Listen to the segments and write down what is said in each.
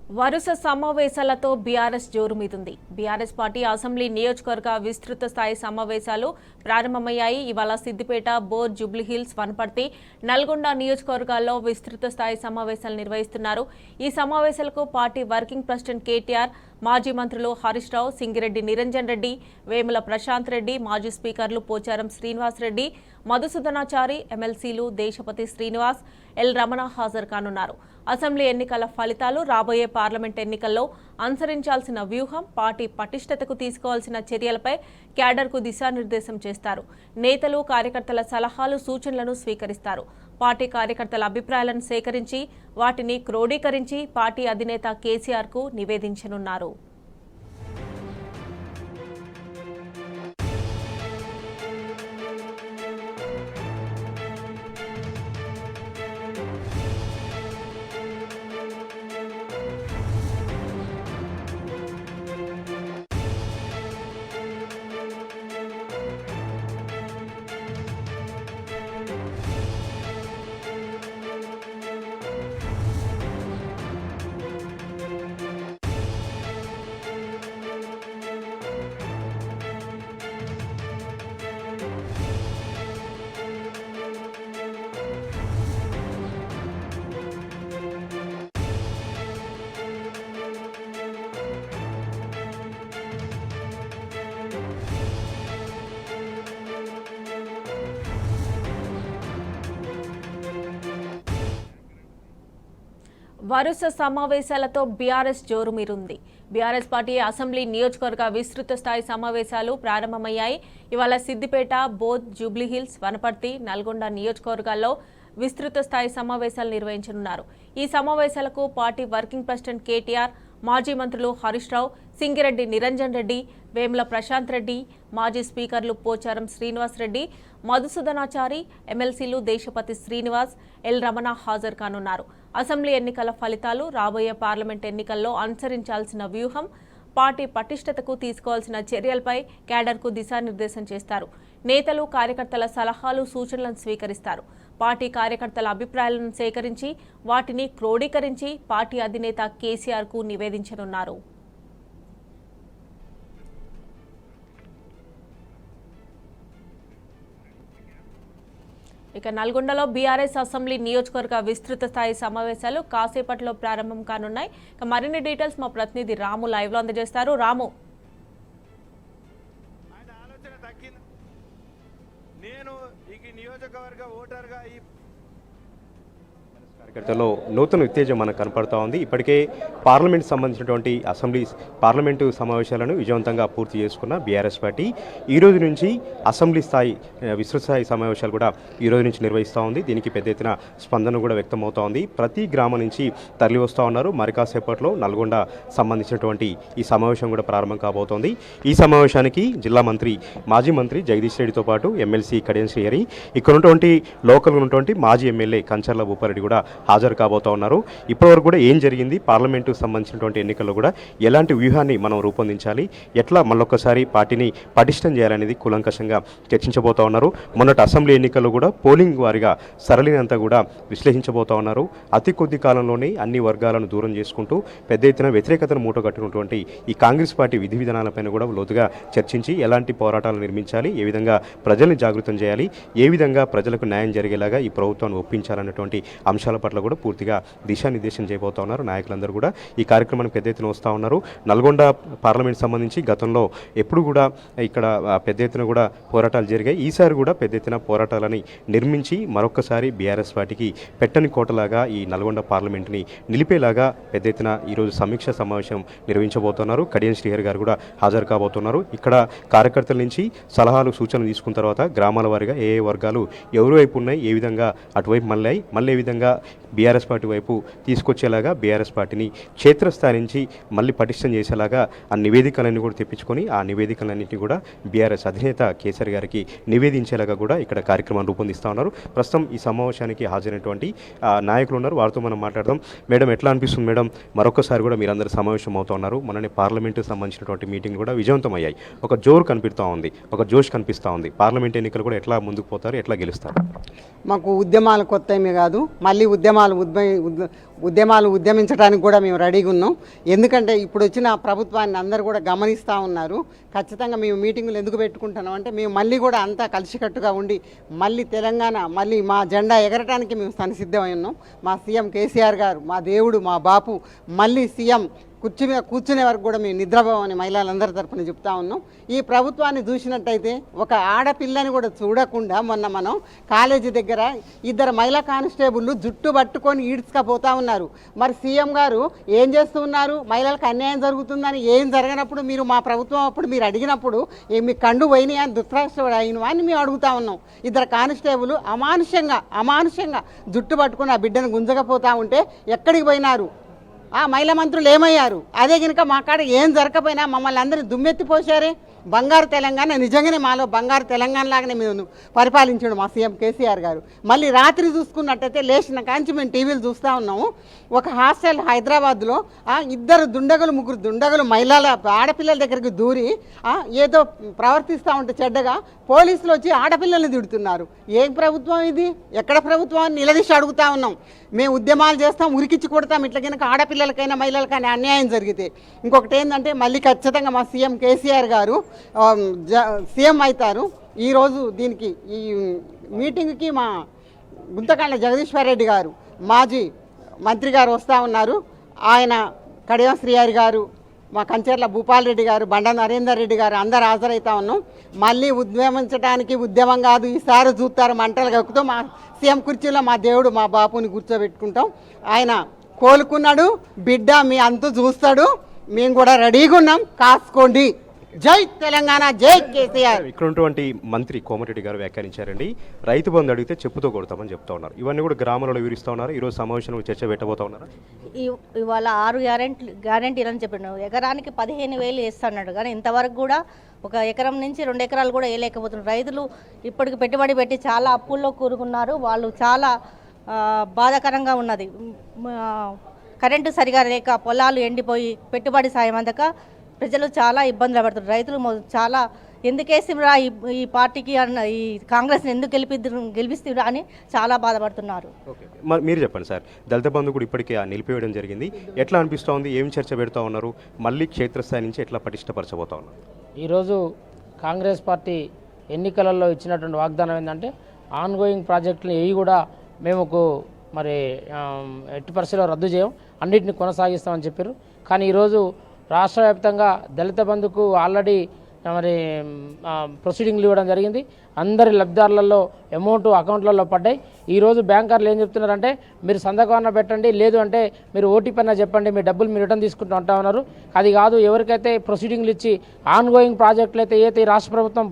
వరుస సమావేశాలతో BRS జోరుమీదుంది. BRS party assembly నియోజకవర్గ విస్తృత స్థాయి సమావేశాలు ప్రారంభమయ్యాయి. ఇవాళ సిద్దిపేట, బోర్, జూబ్లీహిల్స్, వనపర్తి, నల్గొండ నియోజకవర్గాల్లో విస్తృత స్థాయి సమావేశాలు నిర్వహిస్తున్నారు. ఈ సమావేశాలకు పార్టీ వర్కింగ్ ప్రెసిడెంట్ కేటీఆర్, మాజీ మంత్రులు హరీష్ రావు, సింగిరెడ్డి నిరంజన్ రెడ్డి, వేముల ప్రశాంత్ రెడ్డి, మాజీ స్పీకర్లు పోచారం శ్రీనివాస్ రెడ్డి, మధుసూదనాచారి, ఎమ్మెల్సీలు దేశపతి శ్రీనివాస్, ఎల్ రమణ హాజరు కానున్నారు. అసెంబ్లీ ఎన్నికల ఫలితాలు, రాబోయే పార్లమెంట్ ఎన్నికల్లో అనుసరించాల్సిన వ్యూహం, పార్టీ పటిష్టతకు తీసుకోవాల్సిన చర్యలపై క్యాడర్కు దిశానిర్దేశం చేస్తారు. నేతలు, కార్యకర్తల సలహాలు, సూచనలను స్వీకరిస్తారు. పార్టీ కార్యకర్తల అభిప్రాయాలను సేకరించి వాటిని క్రోడీకరించి పార్టీ అధినేత కేసీఆర్కు నివేదించనున్నారు. వరుస సమావేశాలతో బీఆర్ఎస్ జోరుమీరుంది. బీఆర్ఎస్ పార్టీ అసెంబ్లీ నియోజకవర్గ విస్తృత స్థాయి సమావేశాలు ప్రారంభమయ్యాయి. ఇవాళ సిద్దిపేట, బోధ్, జూబ్లీహిల్స్, వనపర్తి, నల్గొండ నియోజకవర్గాల్లో విస్తృత స్థాయి సమావేశాలు నిర్వహించనున్నారు. ఈ సమావేశాలకు పార్టీ వర్కింగ్ ప్రెసిడెంట్ కేటీఆర్, మాజీ మంత్రులు హరీష్ రావు, సింగిరెడ్డి నిరంజన్ రెడ్డి, వేముల ప్రశాంత్ రెడ్డి, మాజీ స్పీకర్లు పోచారం శ్రీనివాస్ రెడ్డి, మధుసూదనాచారి, ఎమ్మెల్సీలు దేశపతి శ్రీనివాస్, ఎల్ రమణ హాజరు కానున్నారు. అసెంబ్లీ ఎన్నికల ఫలితాలు, రాబోయే పార్లమెంట్ ఎన్నికల్లో అనుసరించాల్సిన వ్యూహం, పార్టీ పటిష్టతకు తీసుకోవాల్సిన చర్యలపై క్యాడర్కు దిశానిర్దేశం చేస్తారు. నేతలు, కార్యకర్తల సలహాలు, సూచనలను స్వీకరిస్తారు. పార్టీ కార్యకర్తల అభిప్రాయాలను సేకరించి వాటిని క్రోడీకరించి పార్టీ అధినేత కేసీఆర్కు నివేదించనున్నారు. ఇక నల్గొండలో బీఆర్ఎస్ అసెంబ్లీ నియోజకవర్గ విస్తృత స్థాయి సమావేశాలు కాసేపట్లో ప్రారంభం కానున్నాయి. ఇక మరిన్ని డీటెయిల్స్ మా ప్రతినిధి రాము లైవ్ లో అందజేస్తారు. రాము, కార్యకర్తల్లో నూతన ఉత్తేజం మనకు కనపడుతూ ఉంది. ఇప్పటికే పార్లమెంట్ సంబంధించినటువంటి పార్లమెంటు సమావేశాలను విజయవంతంగా పూర్తి చేసుకున్న బీఆర్ఎస్ పార్టీ ఈ రోజు నుంచి అసెంబ్లీ స్థాయి విస్తృత స్థాయి సమావేశాలు కూడా ఈ రోజు నుంచి నిర్వహిస్తూ ఉంది. దీనికి పెద్ద ఎత్తున స్పందన కూడా వ్యక్తమవుతూ ఉంది. ప్రతి గ్రామం నుంచి తరలి వస్తూ ఉన్నారు. మరికాసేపట్లో నల్గొండ సంబంధించినటువంటి ఈ సమావేశం కూడా ప్రారంభం కాబోతోంది. ఈ సమావేశానికి జిల్లా మంత్రి, మాజీ మంత్రి జగదీష్ రెడ్డితో పాటు ఎమ్మెల్సీ కడియం శ్రీహరి, ఇక్కడ ఉన్నటువంటి లోకల్ ఉన్నటువంటి మాజీ ఎమ్మెల్యే కంచర్ల భూపారెడ్డి కూడా హాజరు కాబోతూ ఉన్నారు. ఇప్పటివరకు కూడా ఏం జరిగింది, పార్లమెంటు సంబంధించినటువంటి ఎన్నికల్లో కూడా ఎలాంటి వ్యూహాన్ని మనం రూపొందించాలి, ఎట్లా మళ్ళొక్కసారి పార్టీని పటిష్టం చేయాలనేది కూలంకషంగా చర్చించబోతూ ఉన్నారు. మొన్నటి అసెంబ్లీ ఎన్నికల్లో కూడా పోలింగ్ వారిగా సరళినంతా కూడా విశ్లేషించబోతూ ఉన్నారు. అతి కొద్ది కాలంలోనే అన్ని వర్గాలను దూరం చేసుకుంటూ పెద్ద ఎత్తున వ్యతిరేకతను మూటగట్టినటువంటి ఈ కాంగ్రెస్ పార్టీ విధి విధానాలపైన కూడా లోతుగా చర్చించి ఎలాంటి పోరాటాలు నిర్మించాలి, ఏ విధంగా ప్రజల్ని జాగృతం చేయాలి, ఏ విధంగా ప్రజలకు న్యాయం జరిగేలాగా ఈ ప్రభుత్వాన్ని ఒప్పించాలన్నటువంటి అంశాల పట్ల కూడా పూర్తిగా దిశానిర్దేశం చేయబోతా ఉన్నారు. నాయకులందరూ కూడా ఈ కార్యక్రమానికి పెద్ద ఎత్తున వస్తూ ఉన్నారు. నల్గొండ పార్లమెంట్ సంబంధించి గతంలో ఎప్పుడు కూడా ఇక్కడ పెద్ద ఎత్తున కూడా పోరాటాలు జరిగాయి. ఈసారి కూడా పెద్ద ఎత్తున పోరాటాలని నిర్మించి మరొకసారి బీఆర్ఎస్ పార్టీకి పెట్టని కోటలాగా ఈ నల్గొండ పార్లమెంట్ని నిలిపేలాగా పెద్ద ఎత్తున ఈరోజు సమీక్ష సమావేశం నిర్వహించబోతున్నారు. కడియం శ్రీహరి గారు కూడా హాజరు కాబోతున్నారు. ఇక్కడ కార్యకర్తల నుంచి సలహాలు, సూచనలు తీసుకున్న తర్వాత గ్రామాల వారిగా ఏ వర్గాలు ఎవరి వైపు ఉన్నాయి, ఏ విధంగా అటువైపు మళ్ళీ ఏ విధంగా బీఆర్ఎస్ పార్టీ వైపు తీసుకొచ్చేలాగా బీఆర్ఎస్ పార్టీని క్షేత్రస్థాయి నుంచి మళ్ళీ పటిష్టం చేసేలాగా ఆ నివేదికలన్నీ కూడా తెప్పించుకొని ఆ నివేదికలన్నింటినీ కూడా బీఆర్ఎస్ అధినేత కేసీఆర్ గారికి నివేదించేలాగా కూడా ఇక్కడ కార్యక్రమాన్ని రూపొందిస్తూ ఉన్నారు. ప్రస్తుతం ఈ సమావేశానికి హాజరైనటువంటి నాయకులు ఉన్నారు, వారితో మనం మాట్లాడదాం. మేడం, ఎట్లా అనిపిస్తుంది మేడం? మరొకసారి కూడా మీరందరూ సమావేశం అవుతూ ఉన్నారు. మనని పార్లమెంటుకు సంబంధించినటువంటి మీటింగ్ కూడా విజయవంతం అయ్యాయి. ఒక జోరు కనిపిస్తూ ఉంది, ఒక జోష్ కనిపిస్తూ ఉంది. పార్లమెంట్ ఎన్నికలు కూడా ఎట్లా ముందుకు పోతారు, ఎట్లా గెలుస్తారు? మాకు ఉద్యమాలు కొత్త ఏమీ కాదు, మళ్ళీ ఉద్యమాలు ఉద్యమించడానికి కూడా మేము రెడీగా ఉన్నాం. ఎందుకంటే ఇప్పుడు వచ్చిన ప్రభుత్వాన్ని అందరూ కూడా గమనిస్తూ ఉన్నారు. ఖచ్చితంగా మేము మీటింగులు ఎందుకు పెట్టుకుంటున్నాం అంటే మేము మళ్ళీ కూడా అంతా కలిసికట్టుగా ఉండి మళ్ళీ తెలంగాణ మళ్ళీ మా జెండా ఎగరటానికి మేము సంసిద్ధమై ఉన్నాం. మా సీఎం కేసీఆర్ గారు మా దేవుడు మా బాపు మళ్ళీ సీఎం కూర్చునే వరకు కూడా మేము నిద్రపోవని మహిళలందరి తరపున చెప్తా ఉన్నాం. ఈ ప్రభుత్వాన్ని చూసినట్టయితే ఒక ఆడపిల్లని కూడా చూడకుండా మొన్న మనం కాలేజీ దగ్గర 2 మహిళా కానిస్టేబుళ్ళు జుట్టు పట్టుకొని ఈడ్చుకపోతా ఉన్నారు. మరి సీఎం గారు ఏం చేస్తూ ఉన్నారు? మహిళలకు అన్యాయం జరుగుతుందని ఏం జరగనప్పుడు మీరు మా ప్రభుత్వం అప్పుడు మీరు అడిగినప్పుడు మీ కండు పోయినాయి అని దుత్రాష్ట్రుడు అయిన అని మేము అడుగుతా ఉన్నాం. 2 కానిస్టేబుల్ అమానుషంగా జుట్టు పట్టుకుని ఆ బిడ్డను గుంజకపోతా ఉంటే ఎక్కడికి పోయినారు? ఆ మహిళా మంత్రులు ఏమయ్యారు? అదే కనుక మా కాడ ఏం జరగకపోయినా మమ్మల్ని అందరినీ దుమ్మెత్తిపోసారే. బంగారు తెలంగాణ నిజంగానే మాలో బంగారు తెలంగాణ లాగానే మేము పరిపాలించాడు మా సీఎం కేసీఆర్ గారు. మళ్ళీ రాత్రి చూసుకున్నట్టయితే లేచిన కాంచి మేము టీవీలు చూస్తూ ఉన్నాము. ఒక హాస్టల్ హైదరాబాద్లో 2 దుండగులు 3 దుండగులు మహిళల ఆడపిల్లల దగ్గరికి దూరి ఏదో ప్రవర్తిస్తూ ఉంటే చెడ్డగా పోలీసులు వచ్చి ఆడపిల్లల్ని తిడుతున్నారు. ఏం ప్రభుత్వం ఇది? ఎక్కడ ప్రభుత్వం అని నిలదీసి అడుగుతా ఉన్నాం. మేము ఉద్యమాలు చేస్తాం, ఉరికిచ్చి కొడతాం ఇట్లా కనుక ఆడపిల్లలకైనా మహిళలకైనా అన్యాయం జరిగితే. ఇంకొకటి ఏంటంటే మళ్ళీ ఖచ్చితంగా మా సీఎం కేసీఆర్ గారు సీఎం అవుతారు. ఈరోజు దీనికి ఈ మీటింగ్కి మా గుంతకాండ జగదీశ్వర్ రెడ్డి గారు మాజీ మంత్రి గారు వస్తూ ఉన్నారు. ఆయన కడియం శ్రీహరి గారు, మా కంచెర్ల భూపాల్ రెడ్డి గారు, బండ నరేందర్ రెడ్డి గారు అందరు హాజరవుతా ఉన్నాం. మళ్ళీ ఉద్యమించడానికి ఉద్యమం కాదు, ఈసారి చూస్తారు మంటలు కక్కుతూ మా సీఎం కుర్చీలో మా దేవుడు మా బాపుని కూర్చోబెట్టుకుంటాం. ఆయన కోలుకున్నాడు, బిడ్డ మీ అంతు చూస్తాడు. మేము కూడా రెడీగా ఉన్నాం, కాసుకోండి. జై తెలంగాణ, జై కేసీఆర్. ఇక్కడ ఉన్నటువంటి మంత్రి కోమటిరెడ్డి గారు వ్యాఖ్యానించారండి, రైతు బంధు అడిగితే చెప్పుతో కొడతామని చెప్తా ఉన్నారు. ఇవన్నీ కూడా గ్రామాలలో వివరిస్తూ ఉన్నారు. ఈరోజు సమావేశంలో చర్చ పెట్టబోతా ఉన్నారు. ఇవాళ 6 గ్యారెంటీలు అని చెప్పినాడు. ఎకరానికి 15,000 వేస్తున్నాడు, కానీ ఇంతవరకు కూడా 1 ఎకరం నుంచి 2 ఎకరాలు కూడా వేయలేకపోతున్నారు. రైతులు ఇప్పటికి పెట్టుబడి పెట్టి చాలా అప్పుల్లో కూరుకున్నారు. వాళ్ళు చాలా బాధాకరంగా ఉన్నది. కరెంటు సరిగా లేక పొలాలు ఎండిపోయి పెట్టుబడి సాయం అందక ప్రజలు చాలా ఇబ్బందులు పడుతున్నారు. రైతులు చాలా ఎందుకేసిరా ఈ పార్టీకి అన్న ఈ కాంగ్రెస్ని ఎందుకు గెలిపిస్తురా అని చాలా బాధపడుతున్నారు. మీరు చెప్పండి సార్, దళిత బంధు కూడా ఇప్పటికే నిలిపివేయడం జరిగింది. ఎట్లా అనిపిస్తూ ఉంది? ఏం చర్చ పెడతా ఉన్నారు? మళ్ళీ క్షేత్రస్థాయి నుంచి ఎట్లా పటిష్టపరచబోతా ఉన్నారు? ఈరోజు కాంగ్రెస్ పార్టీ ఎన్నికలలో ఇచ్చినటువంటి వాగ్దానం ఏంటంటే ఆన్గోయింగ్ ప్రాజెక్టులు ఏవి కూడా మేము మరి ఎట్టి పరిస్థితుల్లో రద్దు చేయం, అన్నింటిని కొనసాగిస్తామని చెప్పారు. కానీ ఈరోజు రాష్ట్ర వ్యాప్తంగా దళిత బంధుకు ఆల్రెడీ మరి ప్రొసీడింగ్లు ఇవ్వడం జరిగింది. అందరి లబ్ధిదారులలో అమౌంట్ అకౌంట్లలో పడ్డాయి. ఈరోజు బ్యాంకర్లు ఏం చెప్తున్నారంటే మీరు సంతకం పెట్టండి, లేదు అంటే మీరు ఓటీపీ అన్న చెప్పండి, మీ డబ్బులు మీరు రిటర్న్ తీసుకుంటూ ఉంటా ఉన్నారు. అది కాదు, ఎవరికైతే ప్రొసీడింగ్లు ఇచ్చి ఆన్గోయింగ్ ప్రాజెక్టులు అయితే ఏదైతే ఈ రాష్ట్ర ప్రభుత్వం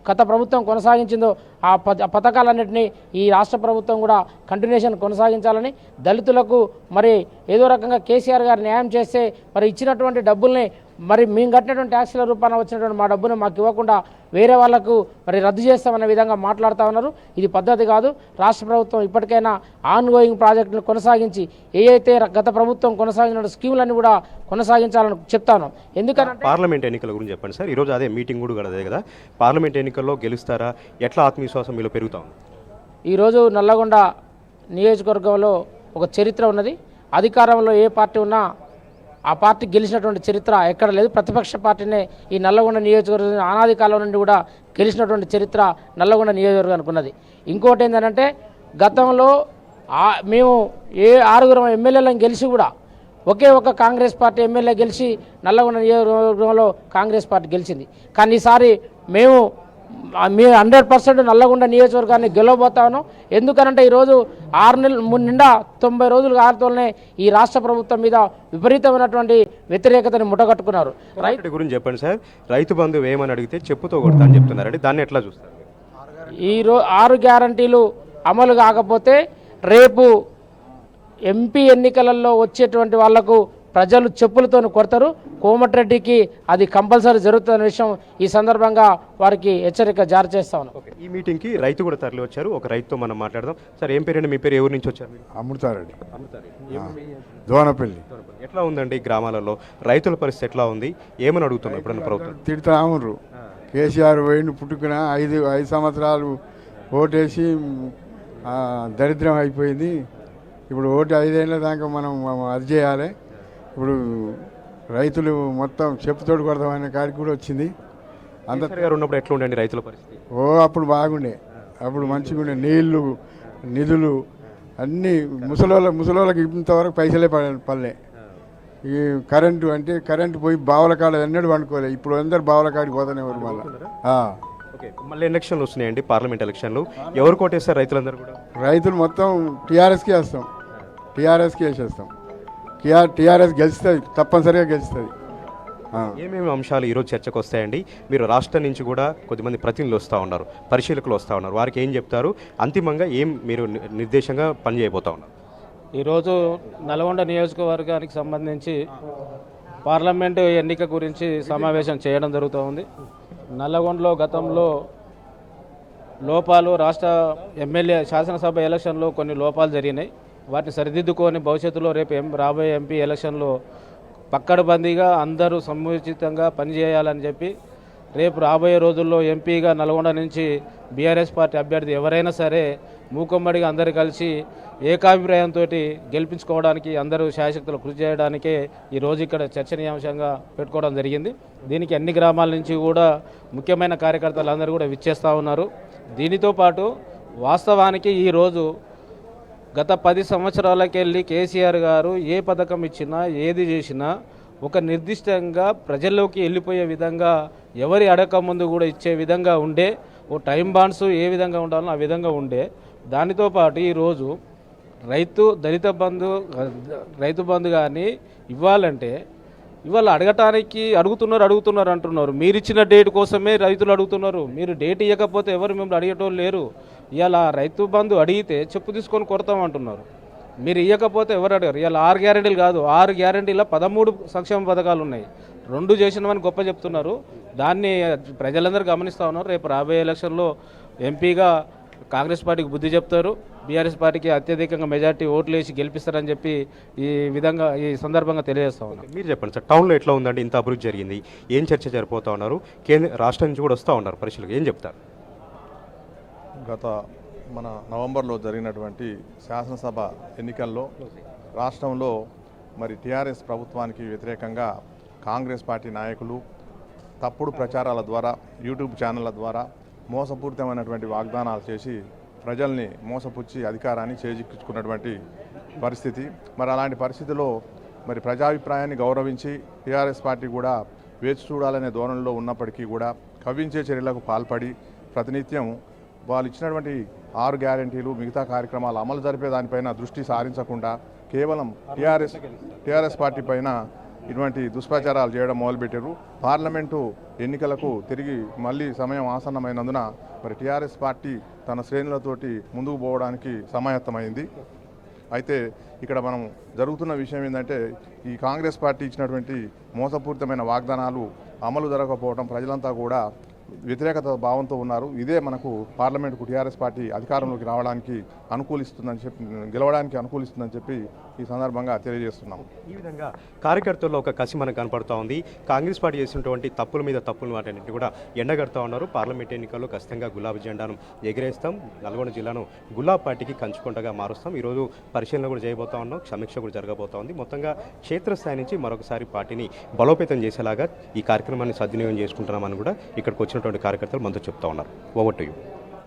గత ప్రభుత్వం కొనసాగించిందో ఆ పథకాలన్నింటినీ ఈ రాష్ట్ర ప్రభుత్వం కూడా కంటిన్యూషన్ కొనసాగించాలని, దళితులకు మరి ఏదో రకంగా కేసీఆర్ గారు న్యాయం చేస్తే మరి ఇచ్చినటువంటి డబ్బుల్ని మరి మేము కట్టినటువంటి ట్యాక్స్ల రూపాన వచ్చినటువంటి మా డబ్బును మాకు ఇవ్వకుండా వేరే వాళ్లకు మరి రద్దు చేస్తామనే విధంగా మాట్లాడుతూ ఉన్నారు. ఇది పద్ధతి కాదు. రాష్ట్ర ప్రభుత్వం ఇప్పటికైనా ఆన్గోయింగ్ ప్రాజెక్టులను కొనసాగించి ఏదైతే గత ప్రభుత్వం కొనసాగిన స్కీములన్నీ కూడా కొనసాగించాలని చెప్తాను. ఎందుకంటే పార్లమెంట్ ఎన్నికల గురించి చెప్పండి సార్. ఈరోజు అదే మీటింగ్ కూడా అదే కదా, పార్లమెంట్ ఎన్నికల్లో గెలుస్తారా? ఎట్లా ఆత్మవిశ్వాసం మీలో పెరుగుతా ఉంది? ఈరోజు నల్లగొండ నియోజకవర్గంలో ఒక చరిత్ర ఉన్నది. అధికారంలో ఏ పార్టీ ఉన్నా ఆ పార్టీ గెలిచినటువంటి చరిత్ర ఎక్కడ లేదు. ప్రతిపక్ష పార్టీనే ఈ నల్లగొండ నియోజకవర్గం అనాది కాలం నుండి కూడా గెలిచినటువంటి చరిత్ర నల్లగొండ నియోజకవర్గానికి ఉన్నది. ఇంకోటి ఏంటంటే గతంలో మేము 6 ఎమ్మెల్యేలను గెలిచి కూడా ఒకే ఒక కాంగ్రెస్ పార్టీ ఎమ్మెల్యే గెలిచి నల్లగొండ నియోజకవర్గంలో కాంగ్రెస్ పార్టీ గెలిచింది. కానీ ఈసారి మేము 100% నల్లగొండ నియోజకవర్గాన్ని గెలవబోతా ఉన్నాం. ఎందుకనంటే ఈరోజు 6 నెలలు నిండా 90 రోజులు కారుతోనే ఈ రాష్ట్ర ప్రభుత్వం మీద విపరీతమైనటువంటి వ్యతిరేకతని ముట్టగట్టుకున్నారు. రైతు గురించి చెప్పండి సార్. రైతు బంధు వేయమని అడిగితే చెప్పుతో కొడతా అని చెప్తున్నారండి, దాన్ని ఎట్లా చూస్తారు? 6 గ్యారంటీలు అమలు కాకపోతే రేపు ఎంపీ ఎన్నికలలో వచ్చేటువంటి వాళ్లకు ప్రజలు చెప్పులతో కొడతారు. కోమటిరెడ్డికి అది కంపల్సరీ జరుగుతున్న విషయం ఈ సందర్భంగా వారికి హెచ్చరిక జారీ చేస్తా ఉన్నాం. ఈ మీటింగ్కి రైతు కూడా తరలి వచ్చారు. ఒక రైతుతో మనం మాట్లాడదాం. సార్, ఏం పేరండి మీ పేరు? ఎవరి నుంచి వచ్చారు? అమృతారెడ్డి, దోనపల్లి. ఎట్లా ఉందండి గ్రామాలలో రైతుల పరిస్థితి ఎట్లా ఉంది? ఏమని అడుగుతున్నారు ఇప్పుడు ప్రభుత్వం? తిడతా ఉన్నారు. కేసీఆర్ పోయిన పుట్టుకున్న 5 సంవత్సరాలు ఓటేసి దరిద్రం అయిపోయింది, ఇప్పుడు ఓటు 5 ఏళ్ళ దాకా మనం అది చేయాలి. ఇప్పుడు రైతులు మొత్తం చెప్పుతోడు కొడదామనే కాడికి కూడా వచ్చింది. కేసీఆర్ గారు ఉన్నప్పుడు ఎట్లా ఉండండి రైతుల పరిస్థితి? అప్పుడు బాగుండే, అప్పుడు మంచిగా ఉండే. నీళ్లు, నిధులు అన్నీ ముసలోళ్ళకి ఇంతవరకు పైసలే పడలే. ఈ కరెంటు అంటే కరెంటు పోయి బావుల కాడ ఎన్నడూ వండుకోలే. ఇప్పుడు అందరు బావుల కాడికి పోతానే ఎవరు మళ్ళీ. ఓకే, మళ్ళీ ఎలక్షన్లు వస్తున్నాయండి, పార్లమెంట్ ఎలక్షన్లు. ఎవరు కోటేస్తారు రైతులందరూ కూడా? రైతులు మొత్తం టీఆర్ఎస్కి వేస్తాం, టీఆర్ఎస్కి వేసేస్తాం. టీఆర్ఎస్ గెలుస్తుంది, తప్పనిసరిగా గెలుస్తుంది. ఏమేమి అంశాలు ఈరోజు చర్చకు వస్తాయండి? మీరు రాష్ట్రం నుంచి కూడా కొద్దిమంది ప్రతినిధులు వస్తూ ఉన్నారు, పరిశీలకులు వస్తూ ఉన్నారు, వారికి ఏం చెప్తారు? అంతిమంగా ఏం మీరు నిర్దేశంగా పనిచేయబోతా ఉన్నారు? ఈరోజు నల్గొండ నియోజకవర్గానికి సంబంధించి పార్లమెంటు ఎన్నిక గురించి సమావేశం చేయడం జరుగుతూ ఉంది. నల్లగొండలో గతంలో లోపాలు, రాష్ట్ర ఎమ్మెల్యే శాసనసభ ఎలక్షన్లో కొన్ని లోపాలు జరిగినాయి. వాటిని సరిదిద్దుకొని భవిష్యత్తులో రేపు రాబోయే ఎంపీ ఎలక్షన్లో పక్కడబందీగా అందరూ సముచితంగా పనిచేయాలని చెప్పి రేపు రాబోయే రోజుల్లో ఎంపీగా నల్గొండ నుంచి బీఆర్ఎస్ పార్టీ అభ్యర్థి ఎవరైనా సరే మూకుమ్మడిగా అందరు కలిసి ఏకాభిప్రాయంతో గెలిపించుకోవడానికి అందరూ శాయశక్తులు కృషి చేయడానికే ఈరోజు ఇక్కడ చర్చనీయాంశంగా పెట్టుకోవడం జరిగింది. దీనికి అన్ని గ్రామాల నుంచి కూడా ముఖ్యమైన కార్యకర్తలు అందరూ కూడా విచ్చేస్తూ ఉన్నారు. దీనితో పాటు వాస్తవానికి ఈరోజు గత 10 సంవత్సరాలకెళ్ళి కేసీఆర్ గారు ఏ పథకం ఇచ్చినా ఏది చేసినా ఒక నిర్దిష్టంగా ప్రజల్లోకి వెళ్ళిపోయే విధంగా, ఎవరి అడగక ముందు కూడా ఇచ్చే విధంగా ఉండే, ఓ టైం బాండ్స్ ఏ విధంగా ఉండాలో ఆ విధంగా ఉండే. దానితో పాటు ఈరోజు రైతు బంధు కానీ ఇవ్వాలంటే ఇవాళ అడుగుతున్నారు అంటున్నారు. మీరు ఇచ్చిన డేట్ కోసమే రైతులు అడుగుతున్నారు. మీరు డేట్ ఇవ్వకపోతే ఎవరు మిమ్మల్ని అడిగేటోళ్ళు లేరు. ఇవాళ రైతు బంధు అడిగితే చెప్పు తీసుకొని కొడతామంటున్నారు. మీరు ఇవ్వకపోతే ఎవరు అడిగారు? ఇవాళ 6 గ్యారెంటీలు కాదు, 6 గ్యారెంటీల 13 సంక్షేమ పథకాలు ఉన్నాయి. 2 చేసినవని గొప్ప చెప్తున్నారు. దాన్ని ప్రజలందరూ గమనిస్తూ ఉన్నారు. రేపు రాబోయే ఎలక్షన్లో ఎంపీగా కాంగ్రెస్ పార్టీకి బుద్ధి చెప్తారు, బీఆర్ఎస్ పార్టీకి అత్యధికంగా మెజార్టీ ఓట్లు వేసి గెలిపిస్తారని చెప్పి ఈ సందర్భంగా తెలియజేస్తా ఉన్నాం. మీరు చెప్పండి సార్, టౌన్లో ఎట్లా ఉందండి? ఇంత అభివృద్ధి జరిగింది, ఏం చర్చ జరిపోతూ ఉన్నారు? రాష్ట్రం నుంచి కూడా వస్తూ ఉన్నారు పరిశీలకులు, ఏం చెప్తారు? గత మన నవంబర్లో జరిగినటువంటి శాసనసభ ఎన్నికల్లో రాష్ట్రంలో మరి టీఆర్ఎస్ ప్రభుత్వానికి వ్యతిరేకంగా కాంగ్రెస్ పార్టీ నాయకులు తప్పుడు ప్రచారాల ద్వారా, యూట్యూబ్ ఛానళ్ల ద్వారా మోసపూరితమైనటువంటి వాగ్దానాలు చేసి ప్రజల్ని మోసపుచ్చి అధికారాన్ని చేజిక్కించుకున్నటువంటి పరిస్థితి. మరి అలాంటి పరిస్థితిలో మరి ప్రజాభిప్రాయాన్ని గౌరవించి టీఆర్ఎస్ పార్టీ కూడా వేచి చూడాలనే ధోరణిలో ఉన్నప్పటికీ కూడా కవ్వించే చర్యలకు పాల్పడి ప్రతినిత్యం వాళ్ళు ఇచ్చినటువంటి 6 గ్యారెంటీలు, మిగతా కార్యక్రమాలు అమలు జరిపే దానిపైన దృష్టి సారించకుండా కేవలం టీఆర్ఎస్ పార్టీ పైన ఇటువంటి దుష్ప్రచారాలు చేయడం మొదలుపెట్టారు. పార్లమెంటు ఎన్నికలకు తిరిగి మళ్ళీ సమయం ఆసన్నమైనందున మరి టీఆర్ఎస్ పార్టీ తన శ్రేణులతోటి ముందుకు పోవడానికి సమాయత్తమైంది. అయితే ఇక్కడ మనం జరుగుతున్న విషయం ఏంటంటే, ఈ కాంగ్రెస్ పార్టీ ఇచ్చినటువంటి మోసపూరితమైన వాగ్దానాలు అమలు జరగకపోవడం ప్రజలంతా కూడా వ్యతిరేకత భావంతో ఉన్నారు. ఇదే మనకు పార్లమెంటుకు టీఆర్ఎస్ పార్టీ అధికారంలోకి రావడానికి గెలవడానికి అనుకూలిస్తుందని చెప్పి ఈ సందర్భంగా తెలియజేస్తున్నాం. ఈ విధంగా కార్యకర్తల్లో ఒక కసి మనకు కనపడుతూ ఉంది. కాంగ్రెస్ పార్టీ చేసినటువంటి తప్పుల మీద తప్పులు వాటన్నింటి కూడా ఎండగడుతూ ఉన్నారు. పార్లమెంట్ ఎన్నికల్లో ఖచ్చితంగా గులాబీ జెండాను ఎగిరేస్తాం, నల్గొండ జిల్లాను గులాబీ పార్టీకి కంచుకుంటగా మారుస్తాం. ఈరోజు పరిశీలన కూడా చేయబోతా ఉన్నాం, సమీక్ష కూడా జరగబోతా ఉంది. మొత్తంగా క్షేత్రస్థాయి నుంచి మరొకసారి పార్టీని బలోపేతం చేసేలాగా ఈ కార్యక్రమాన్ని సద్వినియోగం చేసుకుంటున్నామని కూడా ఇక్కడికి వచ్చినటువంటి కార్యకర్తలు మనతో చెప్తా ఉన్నారు. Over to you.